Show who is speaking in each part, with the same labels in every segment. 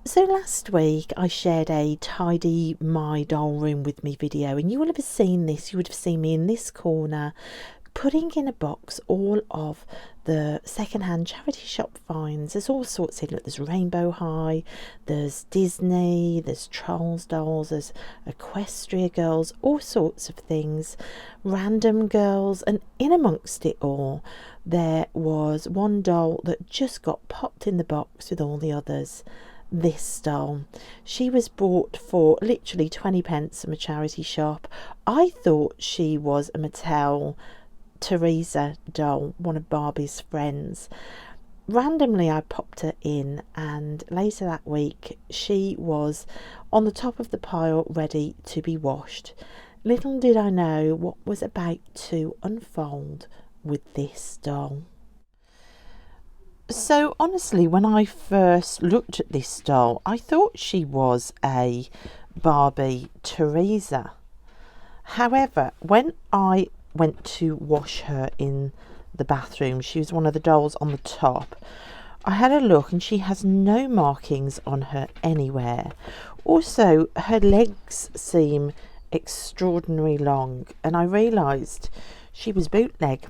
Speaker 1: So last week I shared a tidy my doll room with me video, and you will have seen this. You would have seen me in this corner putting in a box all of the second-hand charity shop finds. There's all sorts here. Look, there's Rainbow High, there's Disney, there's Trolls dolls, there's Equestria girls, all sorts of things, random girls, and in amongst it all there was one doll that just got popped in the box with all the others. This doll, she was bought for literally 20 pence from a charity shop. I thought she was a Mattel Teresa doll, one of Barbie's friends. Randomly I popped her in, and later that week she was on the top of the pile ready to be washed. Little did I know what was about to unfold with this doll. So honestly, when I first looked at this doll, I thought she was a Barbie Teresa. However, when I went to wash her in the bathroom, she was one of the dolls on the top. I had a look and she has no markings on her anywhere. Also, her legs seem extraordinarily long, and I realised she was bootleg.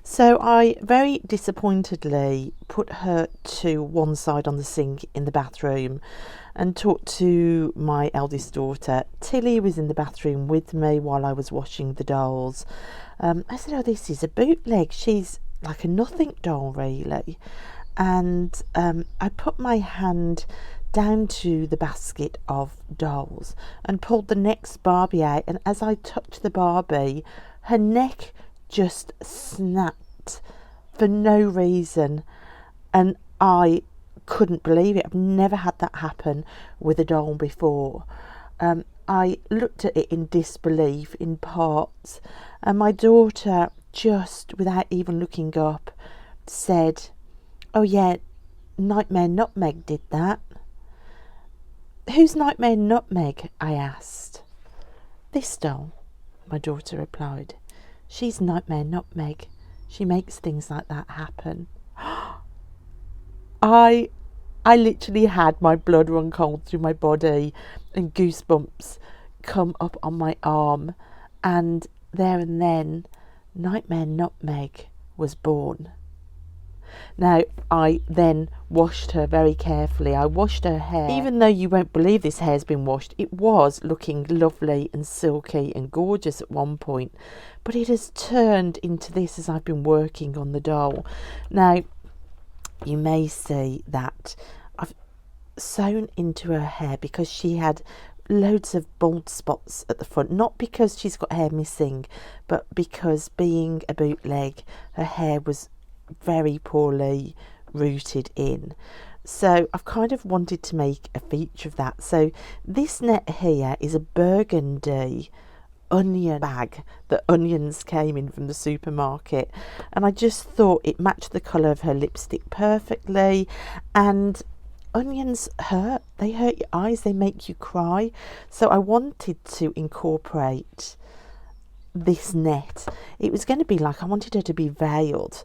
Speaker 1: So I very disappointedly put her to one side on the sink in the bathroom and talked to my eldest daughter. Tilly was in the bathroom with me while I was washing the dolls. I said, oh, this is a bootleg. She's like a nothing doll, really. And I put my hand down to the basket of dolls and pulled the next Barbie out. And as I touched the Barbie, her neck just snapped for no reason, and I couldn't believe it. I've never had that happen with a doll before. I looked at it in disbelief in parts, and my daughter, just without even looking up, said, oh yeah, Nightmare Nutmeg did that. Who's Nightmare Nutmeg? I asked. This doll, my daughter replied. She's Nightmare Nutmeg. She makes things like that happen. I literally had my blood run cold through my body and goosebumps come up on my arm. And there and then, Nightmare Nutmeg was born. Now, I then washed her very carefully. I washed her hair. Even though you won't believe this hair's been washed, it was looking lovely and silky and gorgeous at one point. But it has turned into this as I've been working on the doll. Now, you may see that I've sewn into her hair because she had loads of bald spots at the front. Not because she's got hair missing, but because being a bootleg, her hair was very poorly rooted in. So I've kind of wanted to make a feature of that. So this net here is a burgundy onion bag that onions came in from the supermarket, and I just thought it matched the colour of her lipstick perfectly. And onions hurt, they hurt your eyes, they make you cry, so I wanted to incorporate this net. It was going to be like, I wanted her to be veiled,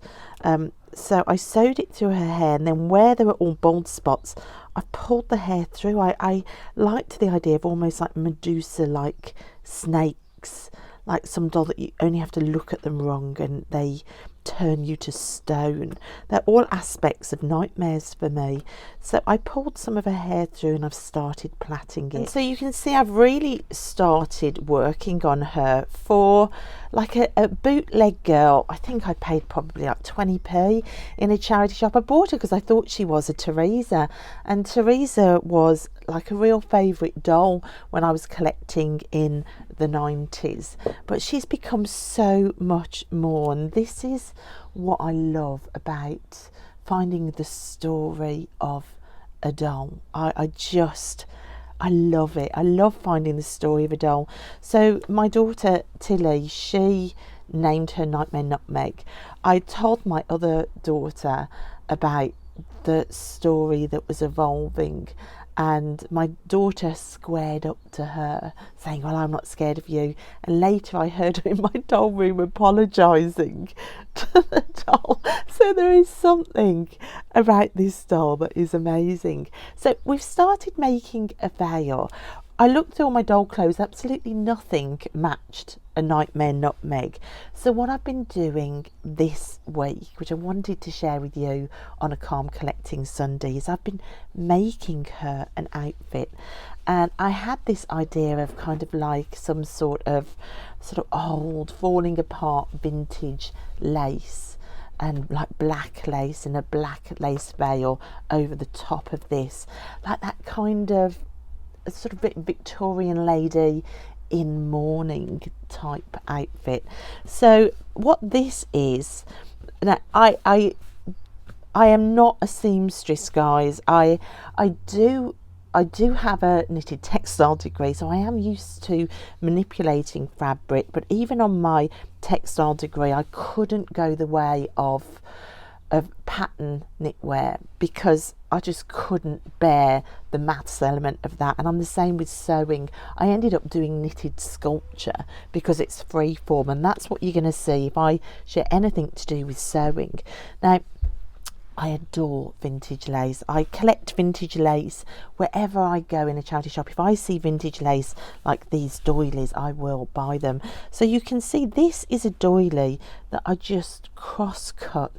Speaker 1: so I sewed it through her hair, and then where there were all bald spots, I pulled the hair through. I liked the idea of almost like Medusa like snakes, like some doll that you only have to look at them wrong and they turn you to stone. They're all aspects of nightmares for me. So I pulled some of her hair through and I've started plaiting it. And so you can see I've really started working on her for like a bootleg girl. I think I paid probably like 20p in a charity shop. I bought her because I thought she was a Teresa, and Teresa was like a real favourite doll when I was collecting in the 90s, but she's become so much more, and this is what I love about finding the story of a doll. I love it. I love finding the story of a doll. So my daughter Tilly, she named her Nightmare Nutmeg. I told my other daughter about the story that was evolving, and my daughter squared up to her saying, well, I'm not scared of you. And later I heard her in my doll room apologising to the doll. So there is something about this doll that is amazing. So we've started making a veil. I looked through all my doll clothes, absolutely nothing matched a Nightmare Nutmeg. So what I've been doing this week, which I wanted to share with you on a Calm Collecting Sunday, is I've been making her an outfit. And I had this idea of kind of like some sort of old, falling apart vintage lace, and like black lace and a black lace veil over the top of this, like that kind of sort of Victorian lady in mourning type outfit. So what this is, now I am not a seamstress, guys. I do have a knitted textile degree, so I am used to manipulating fabric, but even on my textile degree I couldn't go the way of pattern knitwear because I just couldn't bear the maths element of that. And I'm the same with sewing. I ended up doing knitted sculpture because it's free form, and that's what you're going to see if I share anything to do with sewing. Now, I adore vintage lace. I collect vintage lace wherever I go in a charity shop. If I see vintage lace like these doilies, I will buy them. So you can see this is a doily that I just cross cut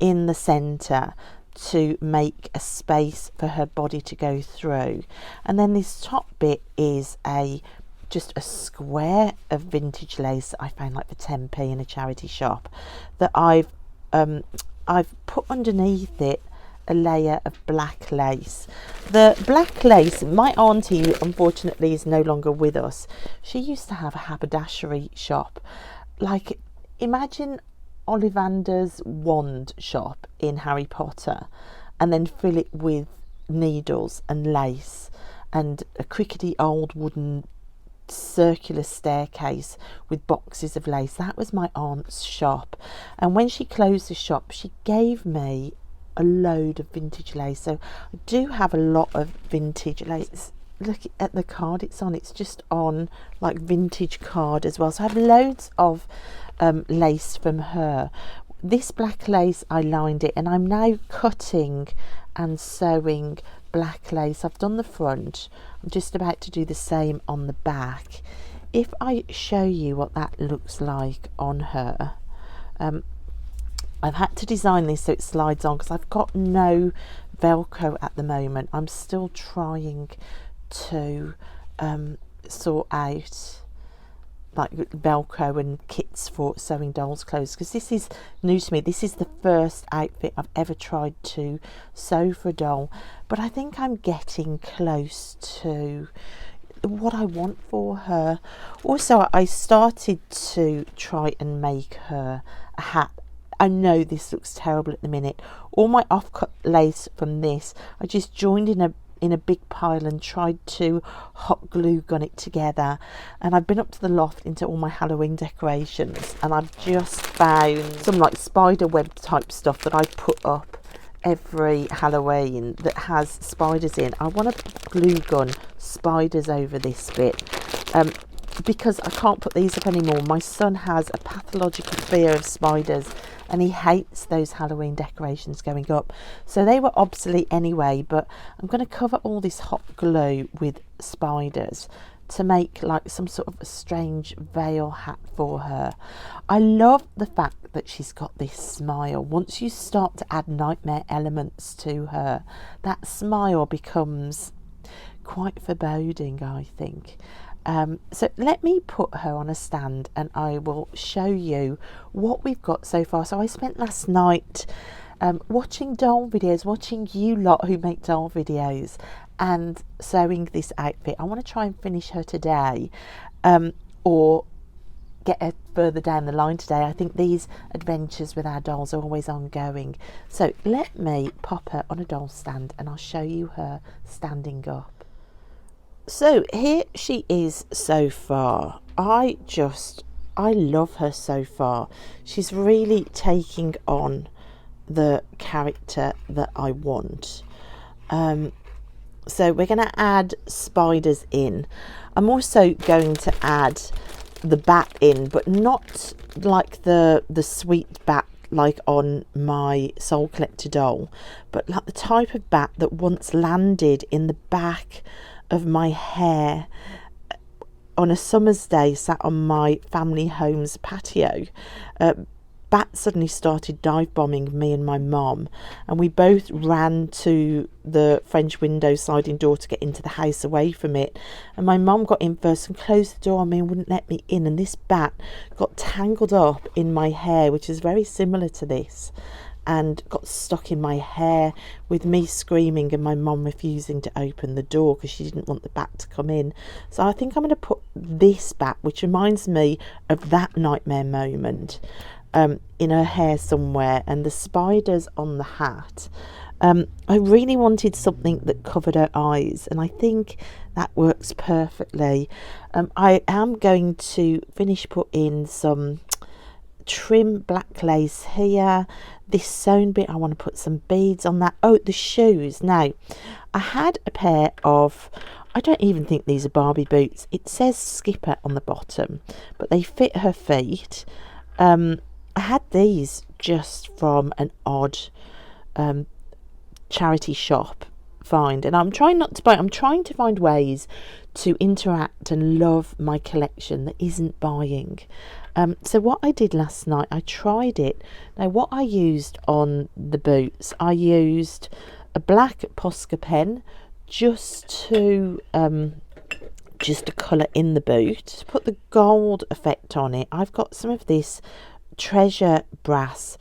Speaker 1: in the center to make a space for her body to go through. And then this top bit is just a square of vintage lace that I found like for 10p in a charity shop, that I've put underneath it a layer of black lace. The black lace, my auntie unfortunately is no longer with us. She used to have a haberdashery shop, like imagine Ollivander's wand shop in Harry Potter, and then fill it with needles and lace and a crickety old wooden circular staircase with boxes of lace. That was my aunt's shop, and when she closed the shop she gave me a load of vintage lace. So I do have a lot of vintage lace. Look at the card it's on, it's just on like vintage card as well. So I have loads of lace from her. This black lace, I lined it, and I'm now cutting and sewing black lace. I've done the front, I'm just about to do the same on the back. If I show you what that looks like on her, I've had to design this so it slides on because I've got no Velcro at the moment. I'm still trying to sort out like Velcro and kits for sewing dolls clothes, because this is new to me. This is the first outfit I've ever tried to sew for a doll, but I think I'm getting close to what I want for her. Also, I started to try and make her a hat. I know this looks terrible at the minute. All my offcut lace from this I just joined in a big pile and tried to hot glue gun it together, and I've been up to the loft into all my Halloween decorations, and I've just found some like spider web type stuff that I put up every Halloween that has spiders in. I want to glue gun spiders over this bit because I can't put these up anymore. My son has a pathological fear of spiders and he hates those Halloween decorations going up, so they were obsolete anyway. But I'm going to cover all this hot glue with spiders to make like some sort of a strange veil hat for her. I love the fact that she's got this smile. Once you start to add nightmare elements to her, that smile becomes quite foreboding, I think. So let me put her on a stand and I will show you what we've got so far. So I spent last night watching doll videos, watching you lot who make doll videos, and sewing this outfit. I want to try and finish her today, or get her further down the line today. I think these adventures with our dolls are always ongoing. So let me pop her on a doll stand and I'll show you her standing up. So here she is so far. I love her so far. She's really taking on the character that I want. So we're going to add spiders in. I'm also going to add the bat in, but not like the sweet bat like on my Soul Collector doll, but like the type of bat that once landed in the back of my hair on a summer's day sat on my family home's patio. Bat suddenly started dive bombing me and my mom, and we both ran to the French window sliding door to get into the house away from it, and my mom got in first and closed the door on me and wouldn't let me in, and this bat got tangled up in my hair, which is very similar to this, and got stuck in my hair with me screaming and my mom refusing to open the door because she didn't want the bat to come in. So I think I'm going to put this bat, which reminds me of that nightmare moment, in her hair somewhere, and the spiders on the hat. I really wanted something that covered her eyes, and I think that works perfectly. I am going to finish putting some trim black lace here. This sewn bit, I want to put some beads on that. Oh, the shoes. Now, I had a pair of, I don't even think these are Barbie boots. It says Skipper on the bottom, but they fit her feet. I had these just from an odd charity shop find, and I'm trying not to buy. I'm trying to find ways to interact and love my collection that isn't buying. So what I did last night, I tried it. Now what I used on the boots, I used a black Posca pen just to colour in the boot. To put the gold effect on it, I've got some of this treasure brass.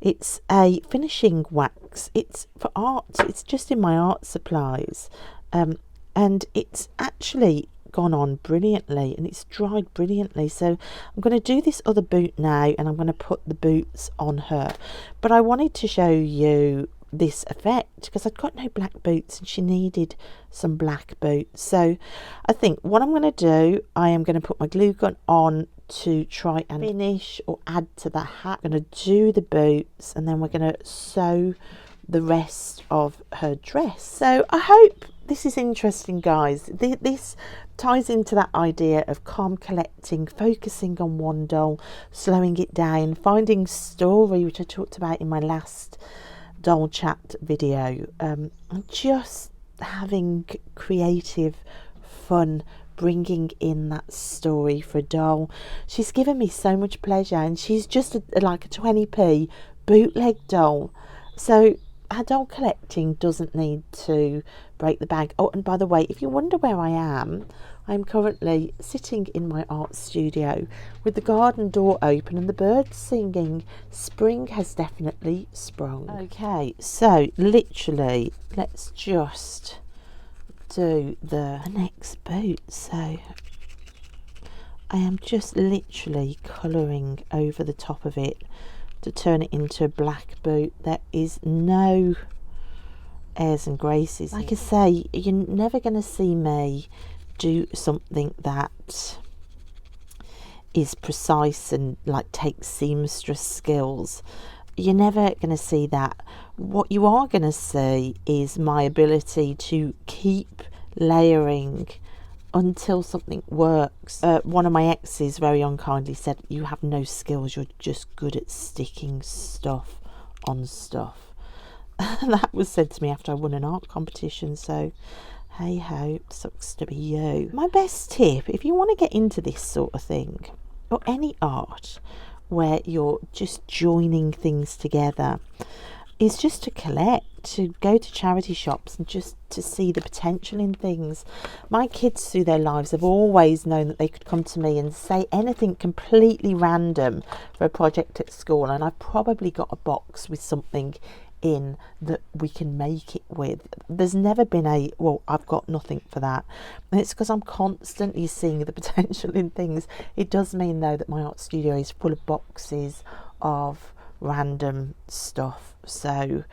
Speaker 1: It's a finishing wax. It's for art. It's just in my art supplies, and it's actually gone on brilliantly, and it's dried brilliantly. So I'm going to do this other boot now, and I'm going to put the boots on her. But I wanted to show you this effect because I'd got no black boots and she needed some black boots. So I think what I'm going to do, I am going to put my glue gun on to try and finish or add to the hat. I'm going to do the boots, and then we're going to sew the rest of her dress. So I hope this is interesting, guys. This ties into that idea of calm collecting, focusing on one doll, slowing it down, finding story, which I talked about in my last doll chat video, just having creative fun, bringing in that story for a doll. She's given me so much pleasure, and she's just like a 20p bootleg doll. So our doll collecting doesn't need to break the bank. Oh, and by the way, if you wonder where I am currently sitting in my art studio with the garden door open and the birds singing. Spring has definitely sprung. Okay, so literally let's just do the next boot. So I am just literally colouring over the top of it to turn it into a black boot. There is no airs and graces. Like I say, you're never going to see me do something that is precise and like takes seamstress skills. You're never going to see that. What you are going to see is my ability to keep layering until something works. One of my exes very unkindly said, "You have no skills, you're just good at sticking stuff on stuff." That was said to me after I won an art competition, so hey ho, sucks to be you. My best tip, if you want to get into this sort of thing, or any art where you're just joining things together, is just to collect, to go to charity shops and just to see the potential in things. My kids through their lives have always known that they could come to me and say anything completely random for a project at school, and I've probably got a box with something in that we can make it with. There's never been a, well, I've got nothing for that. And it's because I'm constantly seeing the potential in things. It does mean though that my art studio is full of boxes of random stuff. So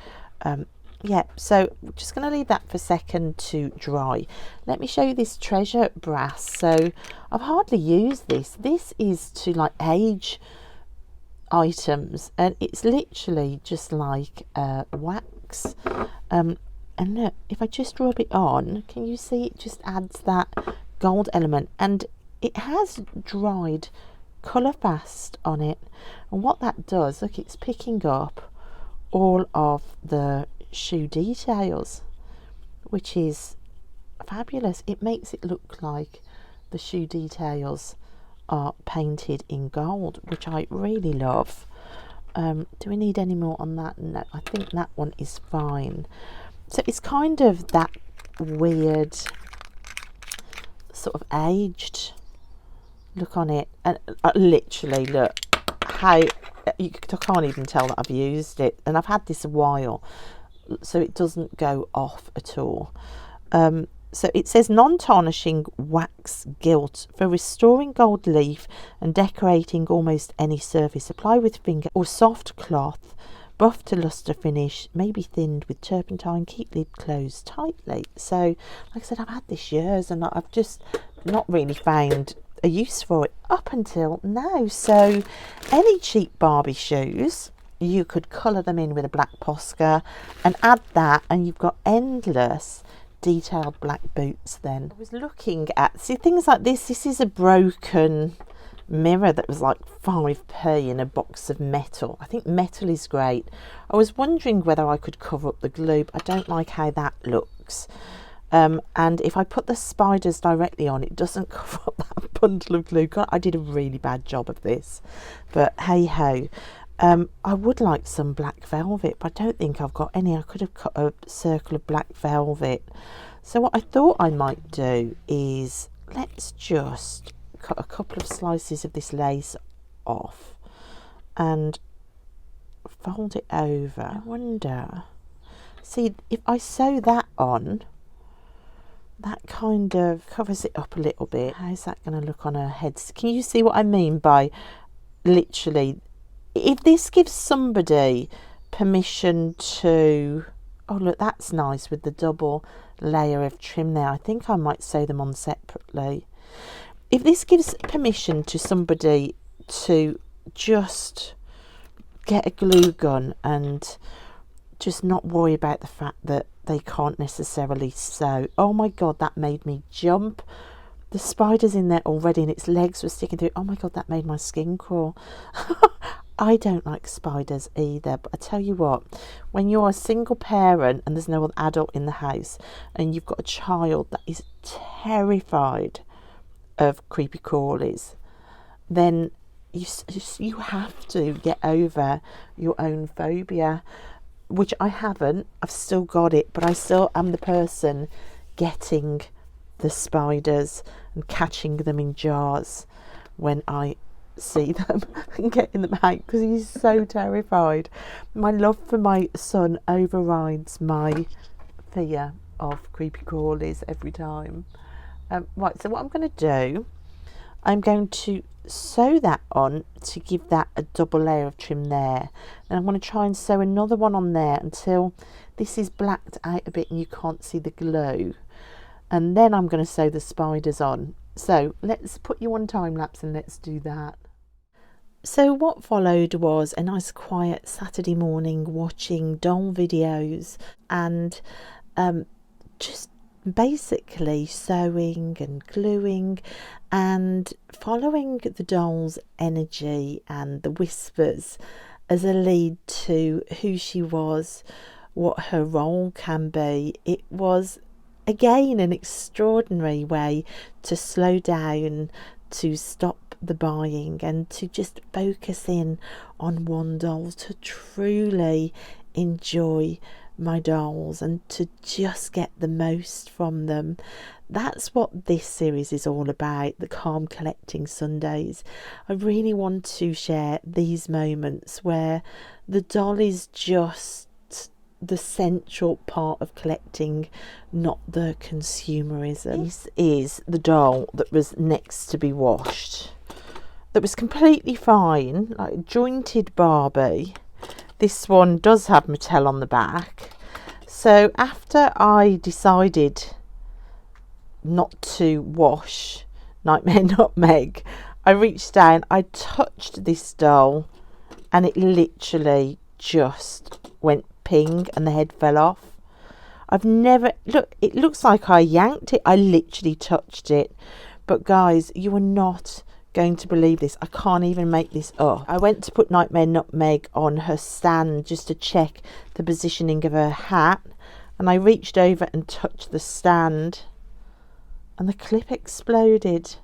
Speaker 1: yeah, so we're just going to leave that for a second to dry. Let me show you this treasure brass. So I've hardly used this. This is to like age items, and it's literally just like wax. And look, if I just rub it on, can you see it just adds that gold element, and it has dried colour fast on it. And what that does, look, it's picking up all of the shoe details, which is fabulous. It makes it look like the shoe details are painted in gold, which I really love. Do we need any more on that? No, I think that one is fine. So it's kind of that weird sort of aged look on it, and literally look how I can't even tell that I've used it, and I've had this a while, so it doesn't go off at all. So it says non-tarnishing wax gilt for restoring gold leaf and decorating almost any surface. Apply with finger or soft cloth, buff to luster finish, maybe thinned with turpentine. Keep lid closed tightly. So like I said, I've had this years and I've just not really found a use for it up until now. So any cheap Barbie shoes, you could colour them in with a black Posca and add that, and you've got endless detailed black boots. Then I was looking at, see, things like this. This is a broken mirror that was like 5p in a box of metal. I think metal is great. I was wondering whether I could cover up the glue, but I don't like how that looks. And if I put the spiders directly on, it doesn't cover up that bundle of glue. God, I did a really bad job of this, but hey ho. I would like some black velvet, but I don't think I've got any. I could have cut a circle of black velvet. So what I thought I might do is, let's just cut a couple of slices of this lace off and fold it over. I wonder, see, if I sew that on, that kind of covers it up a little bit. How's that going to look on her head? Can you see what I mean by literally, if this gives somebody permission to, oh look, that's nice with the double layer of trim there. I think I might sew them on separately. If this gives permission to somebody to just get a glue gun and just not worry about the fact that they can't necessarily sew. Oh my God, that made me jump. The spider's in there already and its legs were sticking through. Oh my God, that made my skin crawl. I don't like spiders either, but I tell you what, when you're a single parent and there's no other adult in the house and you've got a child that is terrified of creepy crawlies, then you have to get over your own phobia, which I haven't. I've still got it, but I still am the person getting the spiders and catching them in jars when I see them and getting them out, because he's so terrified. My love for my son overrides my fear of creepy crawlies every time. Right, so what I'm going to do, I'm going to sew that on to give that a double layer of trim there, and I'm going to try and sew another one on there until this is blacked out a bit and you can't see the glue, and then I'm going to sew the spiders on. So let's put you on time lapse and let's do that. So what followed was a nice quiet Saturday morning watching doll videos and just basically sewing and gluing and following the doll's energy and the whispers as a lead to who she was, what her role can be. It was again an extraordinary way to slow down, to stop the buying and to just focus in on one doll, to truly enjoy my dolls and to just get the most from them. That's what this series is all about, the Calm Collecting Sundays. I really want to share these moments where the doll is just the central part of collecting, not the consumerism. This is the doll that was next to be washed, that was completely fine, like a jointed Barbie. This one does have Mattel on the back. So after I decided not to wash Nightmare Nutmeg, I reached down, I touched this doll and it literally just went ping and the head fell off. I've never, look, it looks like I yanked it. I literally touched it. But guys, you are not going to believe this. I can't even make this up. I went to put Nightmare Nutmeg on her stand just to check the positioning of her hat, and I reached over and touched the stand and the clip exploded.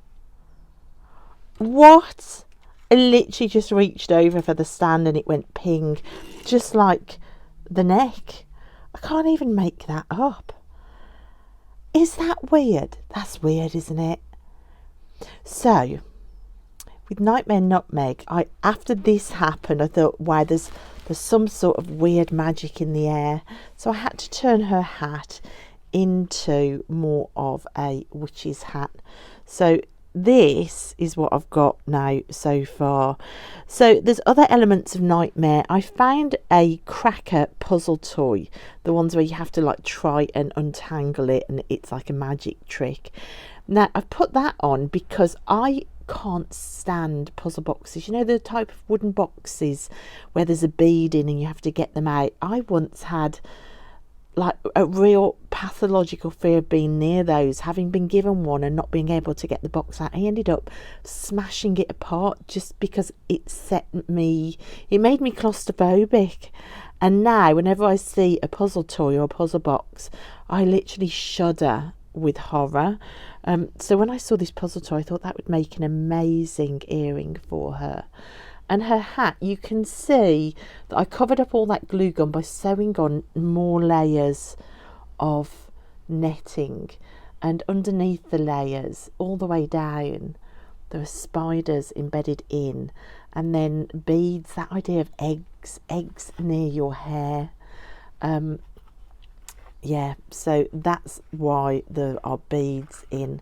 Speaker 1: What? I literally just reached over for the stand and it went ping, just like the neck. I can't even make that up. Is that weird? That's weird, isn't it? So, with Nightmare Nutmeg, after this happened, I thought, wow, there's some sort of weird magic in the air. So I had to turn her hat into more of a witch's hat. So this is what I've got now so far. So there's other elements of Nightmare. I found a cracker puzzle toy, the ones where you have to like try and untangle it and it's like a magic trick. Now I've put that on because I can't stand puzzle boxes. You know, the type of wooden boxes where there's a bead in and you have to get them out. I once had like a real pathological fear of being near those, having been given one and not being able to get the box out. I ended up smashing it apart just because it made me claustrophobic. And now whenever I see a puzzle toy or a puzzle box, I literally shudder with horror. So when I saw this puzzle toy, I thought that would make an amazing earring for her. And her hat, you can see that I covered up all that glue gun by sewing on more layers of netting, and underneath the layers all the way down there are spiders embedded in, and then beads, that idea of eggs near your hair. Yeah, so that's why there are beads in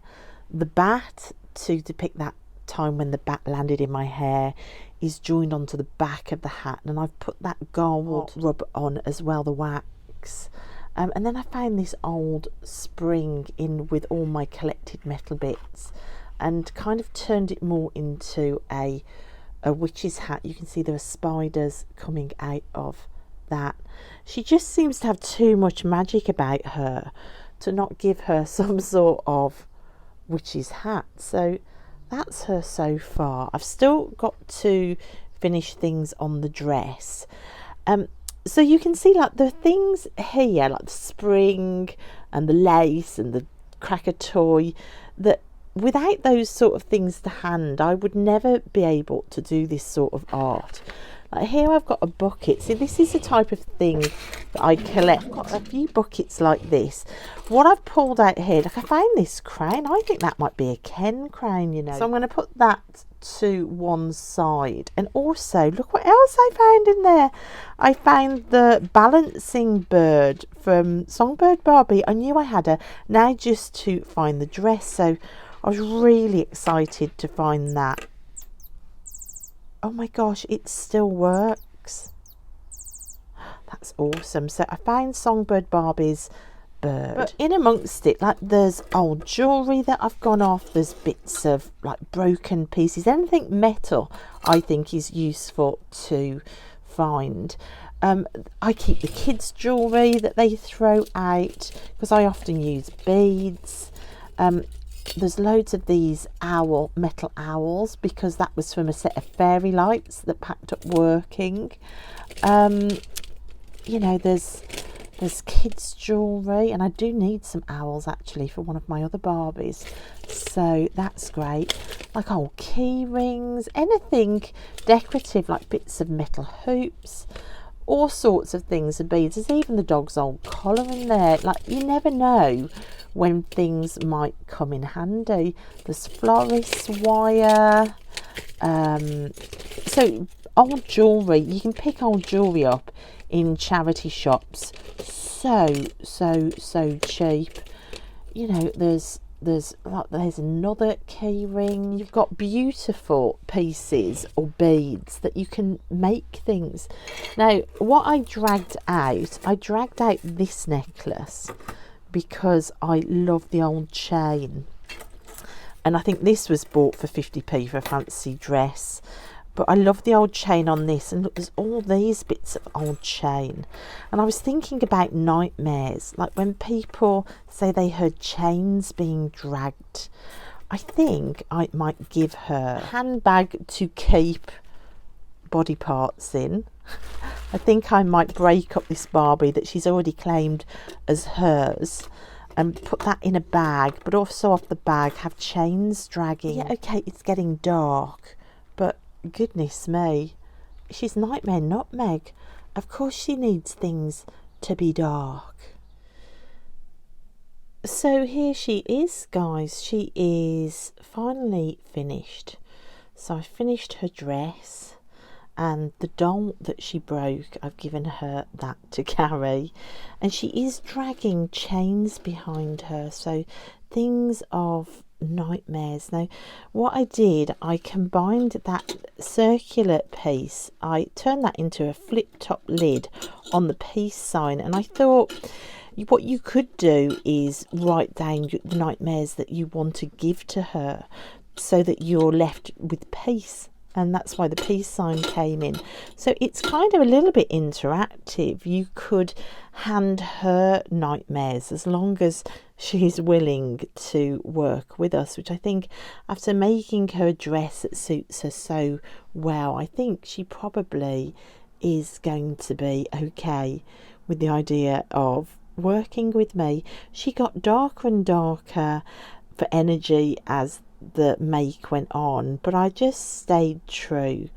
Speaker 1: the bat to depict that time when the bat landed in my hair is joined onto the back of the hat, and I've put that gold rub on as well, the wax. And then I found this old spring in with all my collected metal bits and kind of turned it more into a witch's hat. You can see there are spiders coming out of that. She just seems to have too much magic about her to not give her some sort of witch's hat. So that's her so far. I've still got to finish things on the dress. So you can see like the things here, like the spring and the lace and the cracker toy, that without those sort of things to hand, I would never be able to do this sort of art. Like here I've got a bucket. See, this is the type of thing that I collect. I've got a few buckets like this. What I've pulled out here, like I found this crown. I think that might be a Ken crown, you know. So I'm going to put that to one side. And also, look what else I found in there. I found the balancing bird from Songbird Barbie. I knew I had her. Now just to find the dress. So I was really excited to find that. Oh my gosh, it still works. That's awesome. So I found Songbird Barbie's bird. But in amongst it, like there's old jewellery that I've gone off. There's bits of like broken pieces. Anything metal I think is useful to find. I keep the kids' jewellery that they throw out because I often use beads. There's loads of these metal owls because that was from a set of fairy lights that packed up working. You know, there's kids' jewellery, and I do need some owls actually for one of my other Barbies, so that's great. Like old key rings, anything decorative, like bits of metal hoops, all sorts of things and beads. There's even the dog's old collar in there. Like, you never know when things might come in handy. There's florist wire. So old jewellery, you can pick old jewellery up in charity shops so cheap. You know, there's another key ring. You've got beautiful pieces or beads that you can make things. Now what I dragged out this necklace because I love the old chain, and I think this was bought for 50p for a fancy dress. But I love the old chain on this, and look, there's all these bits of old chain. And I was thinking about nightmares, like when people say they heard chains being dragged. I think I might give her a handbag to keep body parts in. I think I might break up this Barbie that she's already claimed as hers and put that in a bag, but also off the bag have chains dragging. Yeah, okay, it's getting dark, but goodness me, she's Nightmare Nutmeg. Of course she needs things to be dark. So here she is, guys. She is finally finished. So I finished her dress, and the doll that she broke, I've given her that to carry, and she is dragging chains behind her, so things of nightmares. Now what I did, I combined that circular piece, I turned that into a flip top lid on the peace sign, and I thought what you could do is write down the nightmares that you want to give to her so that you're left with peace. And that's why the peace sign came in. So it's kind of a little bit interactive. You could hand her nightmares as long as she's willing to work with us, which I think after making her a dress that suits her so well, I think she probably is going to be okay with the idea of working with me. She got darker and darker for energy as the make went on, but I just stayed true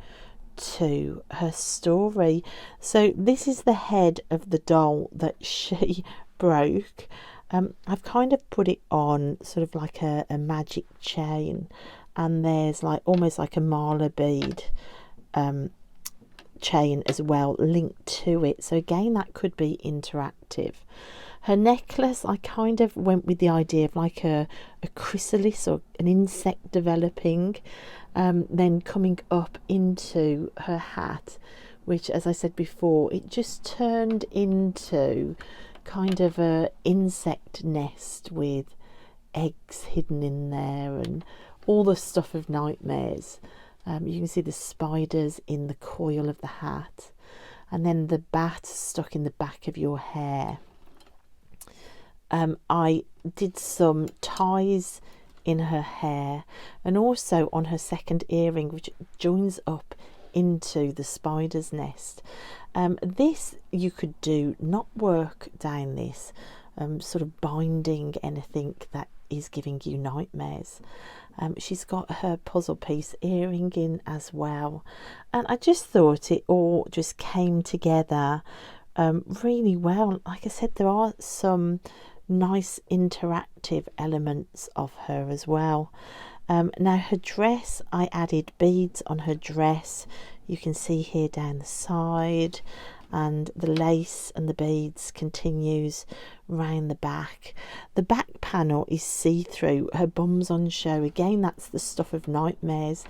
Speaker 1: to her story. So this is the head of the doll that she broke. I've kind of put it on sort of like a magic chain, and there's like almost like a mala bead chain as well linked to it, so again that could be interactive. Her necklace, I kind of went with the idea of like a chrysalis or an insect developing, then coming up into her hat, which, as I said before, it just turned into kind of a insect nest with eggs hidden in there and all the stuff of nightmares. You can see the spiders in the coil of the hat, and then the bat stuck in the back of your hair. I did some ties in her hair and also on her second earring, which joins up into the spider's nest. This you could do, not work down this, sort of binding anything that is giving you nightmares. She's got her puzzle piece earring in as well, and I just thought it all just came together really well. Like I said, there are some nice interactive elements of her as well. Now her dress, I added beads on her dress. You can see here down the side, and the lace and the beads continues round the back. The back panel is see-through, her bum's on show. Again, that's the stuff of nightmares.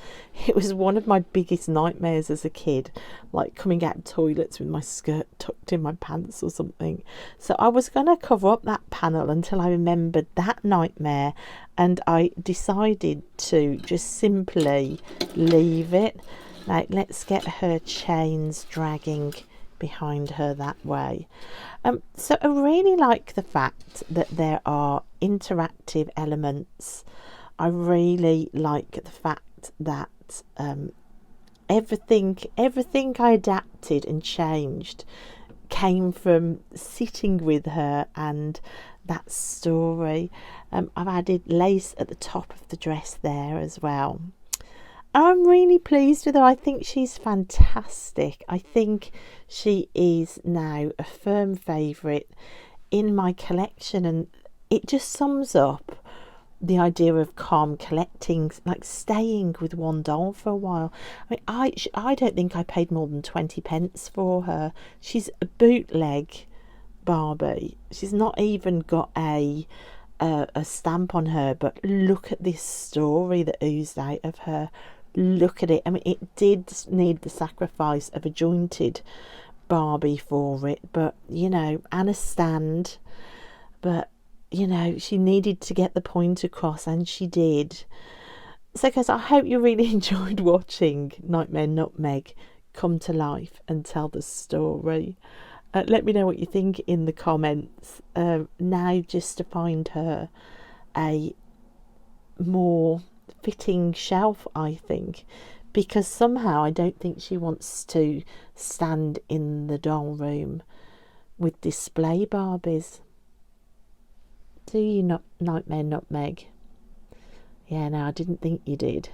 Speaker 1: It was one of my biggest nightmares as a kid, like coming out of toilets with my skirt tucked in my pants or something. So I was going to cover up that panel until I remembered that nightmare, and I decided to just simply leave it. Now let's get her chains dragging behind her that way. So I really like the fact that there are interactive elements. I really like the fact that everything I adapted and changed came from sitting with her and that story. I've added lace at the top of the dress there as well. I'm really pleased with her. I think she's fantastic. I think she is now a firm favourite in my collection, and it just sums up the idea of calm collecting, like staying with one doll for a while. I mean, I don't think I paid more than 20 pence for her. She's a bootleg Barbie. She's not even got a stamp on her, but look at this story that oozed out of her. Look at it. I mean, it did need the sacrifice of a jointed Barbie for it, but you know, and a stand, but you know, she needed to get the point across, and she did. So guys, I hope you really enjoyed watching Nightmare Nutmeg come to life and tell the story. Let me know what you think in the comments. Now just to find her a more fitting shelf, I think, because somehow I don't think she wants to stand in the doll room with display Barbies. Do you not, Nightmare Nutmeg? Yeah, no, I didn't think you did.